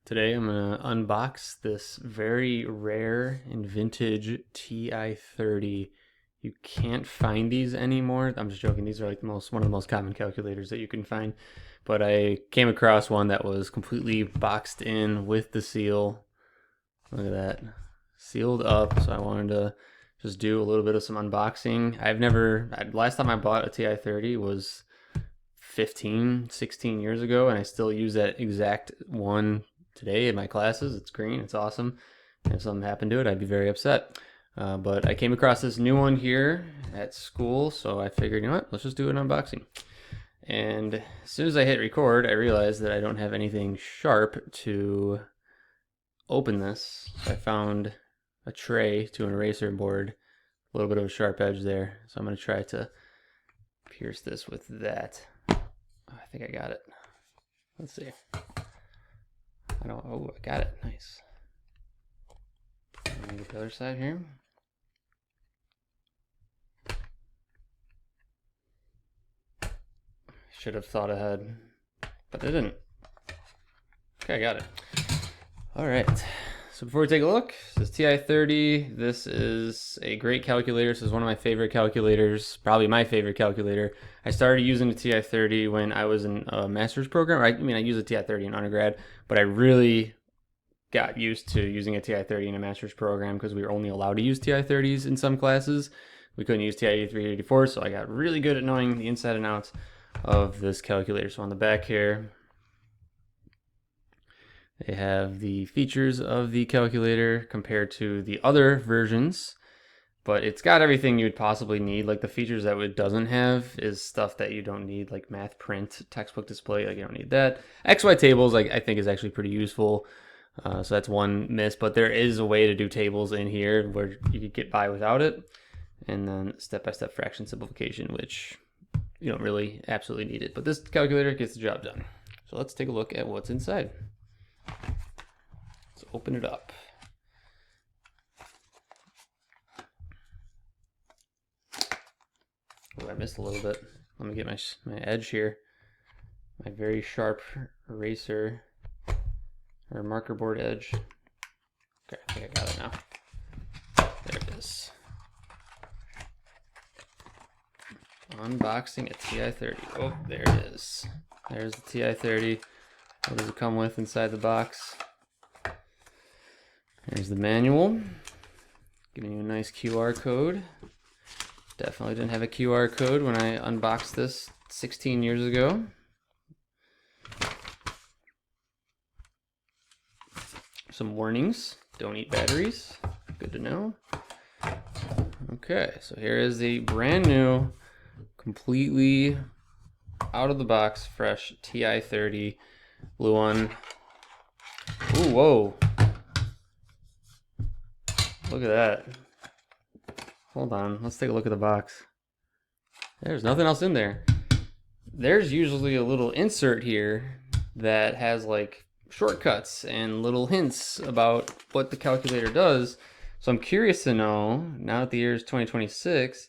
Today I'm going to unbox this very rare and vintage TI-30. You can't find these anymore. I'm just joking. These are like one of the most common calculators that you can find. But I came across one that was completely boxed in with the seal. Look at that. Sealed up. So I wanted to just do a little bit of some unboxing. Last time I bought a TI-30 was 16 years ago, and I still use that exact one today in my classes. It's green, it's awesome. If something happened to it, I'd be very upset. But I came across this new one here at school, so I figured, you know what, let's just do an unboxing. And as soon as I hit record, I realized that I don't have anything sharp to open this. So I found a tray to an eraser board, a little bit of a sharp edge there. So I'm going to try to pierce this with that. I think I got it. Let's see. Oh, I got it. Nice. Let me get the other side here. Should have thought ahead, but I didn't. Okay, I got it. All right. So before we take a look, this is TI-30. This is a great calculator. This is one of my favorite calculators, probably my favorite calculator. I started using the TI-30 when I was in a master's program. I used a TI-30 in undergrad, but I really got used to using a TI-30 in a master's program because we were only allowed to use TI-30s in some classes. We couldn't use TI-8384, so I got really good at knowing the inside and outs of this calculator. So on the back here, they have the features of the calculator compared to the other versions, but it's got everything you'd possibly need. Like the features that it doesn't have is stuff that you don't need, like math print, textbook display, like you don't need that. XY tables, like I think is actually pretty useful. So that's one miss, but there is a way to do tables in here where you could get by without it. And then step-by-step fraction simplification, which you don't really absolutely need it, but this calculator gets the job done. So let's take a look at what's inside. Let's open it up. Oh, I missed a little bit. Let me get my edge here. My very sharp eraser or marker board edge. Okay, I think I got it now. There it is. Unboxing a TI-30. Oh, there it is. There's the TI-30. What does it come with inside the box? There's the manual, giving you a nice QR code. Definitely didn't have a QR code when I unboxed this 16 years ago. Some warnings. Don't eat batteries. Good to know. Okay, so here is the brand new, completely out of the box, fresh TI-30 blue one. Ooh, whoa. Look at that. Hold on, let's take a look at the box. There's nothing else in there. There's usually a little insert here that has like shortcuts and little hints about what the calculator does. So I'm curious to know, now that the year is 2026,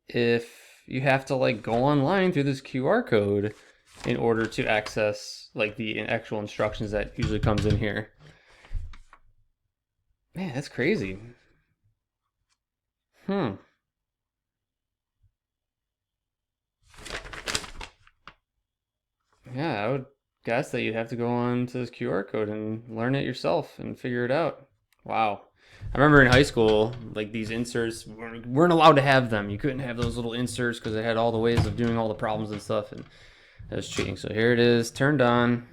if you have to like go online through this QR code in order to access like the actual instructions that usually comes in here. Man, that's crazy. Yeah, I would guess that you'd have to go on to this QR code and learn it yourself and figure it out. Wow. I remember in high school, like these inserts weren't allowed to have them. You couldn't have those little inserts because they had all the ways of doing all the problems and stuff, and that was cheating. So here it is, turned on.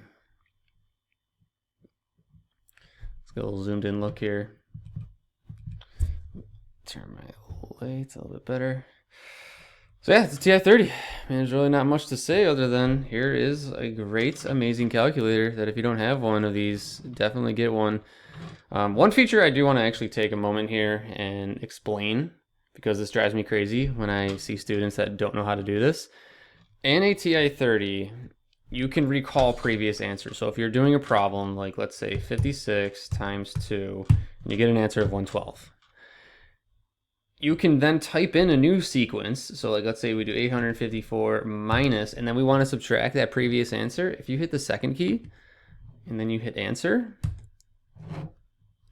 Let's get a little zoomed in look here. Turn my lights a little bit better. So yeah, it's a TI-30. There's really not much to say other than here is a great, amazing calculator that if you don't have one of these, definitely get one. One feature I do want to actually take a moment here and explain, because this drives me crazy when I see students that don't know how to do this. In a TI-30, you can recall previous answers. So if you're doing a problem, like let's say 56 times 2, and you get an answer of 112. You can then type in a new sequence. So like let's say we do 854 minus, and then we want to subtract that previous answer. If you hit the second key, and then you hit answer,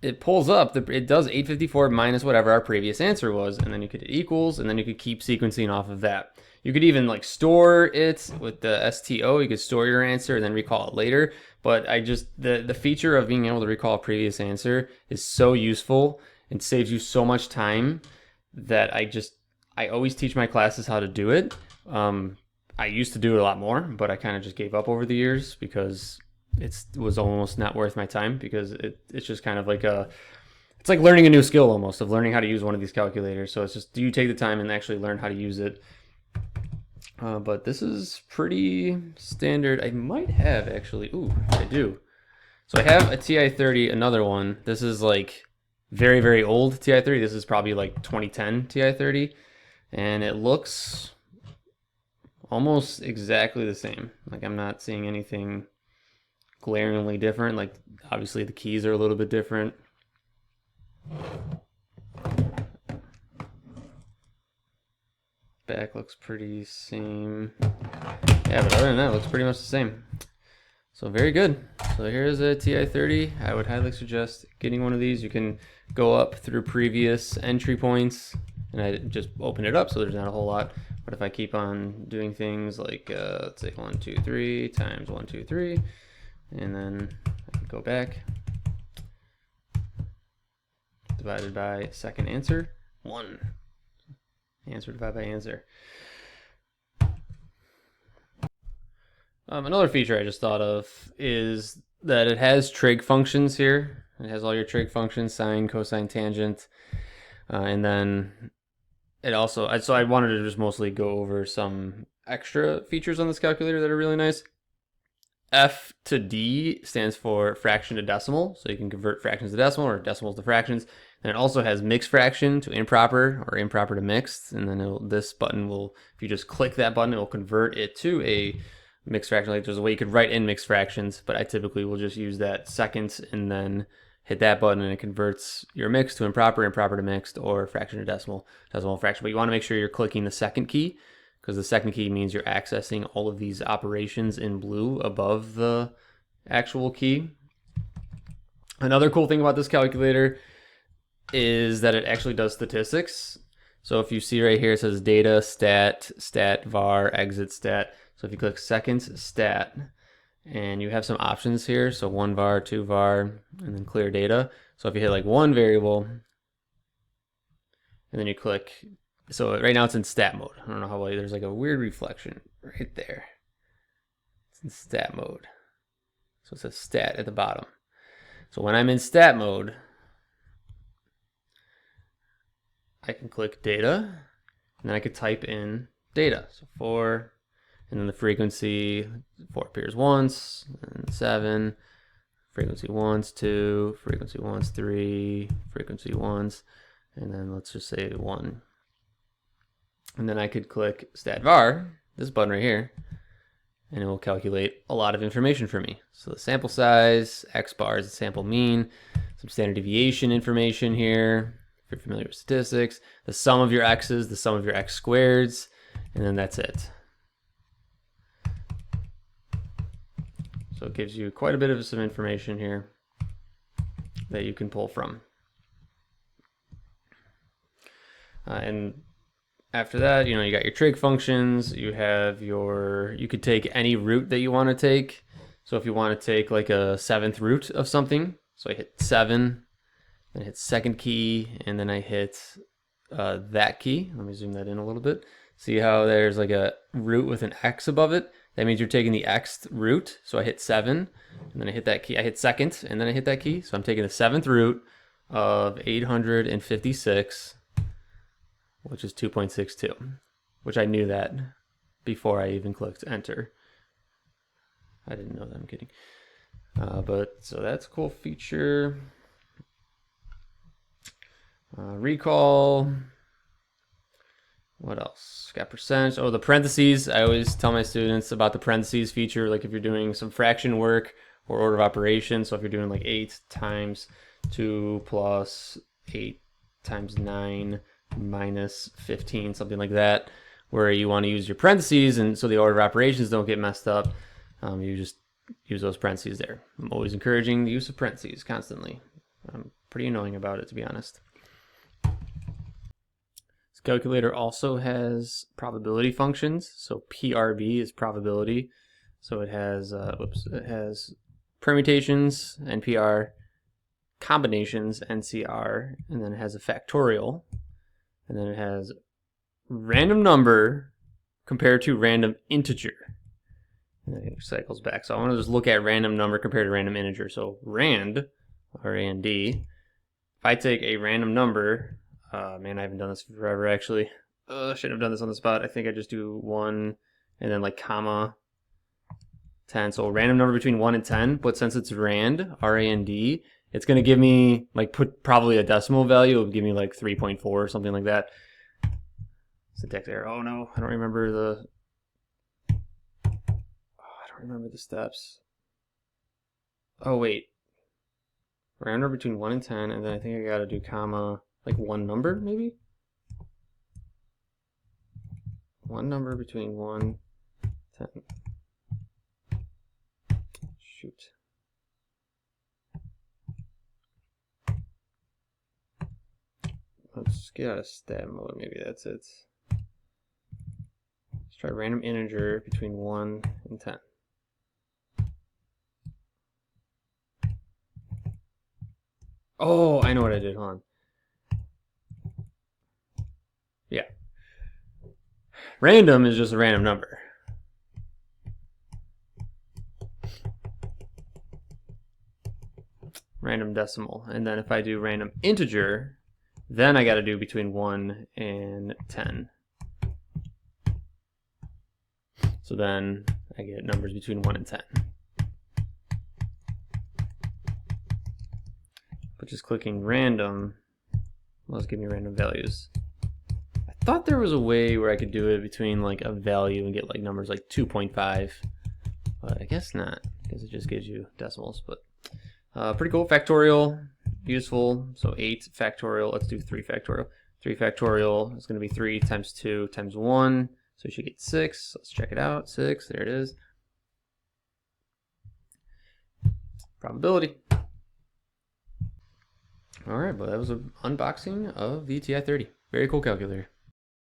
it pulls up, it does 854 minus whatever our previous answer was, and then you could hit equals, and then you could keep sequencing off of that. You could even like store it with the STO, you could store your answer and then recall it later, but the feature of being able to recall a previous answer is so useful and saves you so much time that I always teach my classes how to do it. I used to do it a lot more, but I kind of just gave up over the years because it was almost not worth my time, because it's just kind of like it's like learning a new skill almost, of learning how to use one of these calculators. So it's just, do you take the time and actually learn how to use it? But this is pretty standard. I might have actually, ooh, I do. So I have a TI-30, another one. This is like very, very old TI-30. This is probably like 2010 TI-30. And it looks almost exactly the same. Like, I'm not seeing anything glaringly different. Like, obviously the keys are a little bit different. Back looks pretty same. Yeah, but other than that, it looks pretty much the same. So very good. So here's a TI-30. I would highly suggest getting one of these. You can go up through previous entry points, and I just open it up so there's not a whole lot. But if I keep on doing things like, let's say 1, 2, 3 times 1, 2, 3, and then I can go back, divided by second answer, 1. Answer divided by answer. Another feature I just thought of is that it has trig functions here. It has all your trig functions, sine, cosine, tangent, and then it also, so I wanted to just mostly go over some extra features on this calculator that are really nice. F to D stands for fraction to decimal, so you can convert fractions to decimal or decimals to fractions. And it also has mixed fraction to improper or improper to mixed, and then this button will, if you just click that button, it will convert it to a mixed fraction. Like, there's a way you could write in mixed fractions, but I typically will just use that second and then hit that button, and it converts your mixed to improper, improper to mixed, or fraction to decimal, decimal to fraction. But you want to make sure you're clicking the second key, because the second key means you're accessing all of these operations in blue above the actual key. Another cool thing about this calculator is that it actually does statistics. So if you see right here, it says data, stat, var, exit, stat. So if you click second stat, and you have some options here, so 1 var, 2 var, and then clear data. So if you hit like one variable, and then you click, so right now it's in stat mode. I don't know how well, there's like a weird reflection right there. It's in stat mode. So it says stat at the bottom. So when I'm in stat mode, I can click data, and then I could type in data. So 4, and then the frequency, 4 appears once, and 7, frequency once, 2, frequency once, 3, frequency once, and then let's just say 1. And then I could click stat var, this button right here, and it will calculate a lot of information for me. So the sample size, X bar is the sample mean, some standard deviation information here, if you're familiar with statistics, the sum of your X's, the sum of your X squareds, and then that's it. So it gives you quite a bit of some information here that you can pull from. And after that, you know, you got your trig functions, you have you could take any root that you want to take. So if you want to take like a 7th root of something, so I hit 7, then I hit second key, and then I hit that key. Let me zoom that in a little bit. See how there's like a root with an X above it? That means you're taking the Xth root. So I hit 7, and then I hit that key. I hit second, and then I hit that key. So I'm taking the 7th root of 856, which is 2.62, which I knew that before I even clicked enter. I didn't know that, I'm kidding. But so that's a cool feature. Recall. What else? Got percentage. Oh, the parentheses. I always tell my students about the parentheses feature. Like if you're doing some fraction work or order of operation. So if you're doing like 8 times 2 plus 8 times 9 minus 15, something like that, where you want to use your parentheses, and so the order of operations don't get messed up. You just use those parentheses there. I'm always encouraging the use of parentheses constantly. I'm pretty annoying about it, to be honest. This calculator also has probability functions. So PRB is probability. So it has, it has permutations, NPR, combinations, NCR, and then it has a factorial, and then it has random number compared to random integer. And then it cycles back. So I want to just look at random number compared to random integer. So rand, R-A-N-D, if I take a random number, man, I haven't done this forever actually. I shouldn't have done this on the spot. I think I just do 1 and then like comma 10. So a random number between 1 and 10, but since it's rand, R-A-N-D, it's going to give me, like, put probably a decimal value. It'll give me like 3.4 or something like that. Syntax error. Oh no, I don't remember the steps. Oh wait. Random number between 1 and 10, and then I think I gotta do comma, like one number maybe? One number between 1 and 10. Shoot. Let's get out of stat mode, maybe that's it. Let's try random integer between 1 and 10. Oh, I know what I did, hold on. Yeah. Random is just a random number. Random decimal. And then if I do random integer, then I got to do between 1 and 10. So then I get numbers between 1 and 10. But just clicking random will just give me random values. I thought there was a way where I could do it between like a value and get like numbers like 2.5, but I guess not, because it just gives you decimals. But pretty cool. Factorial, useful. So 8 factorial, let's do 3 factorial. 3 factorial is going to be 3 times 2 times 1, so you should get 6. Let's check it out. 6, there it is. Probability. All right, well, that was an unboxing of the TI-30. Very cool calculator.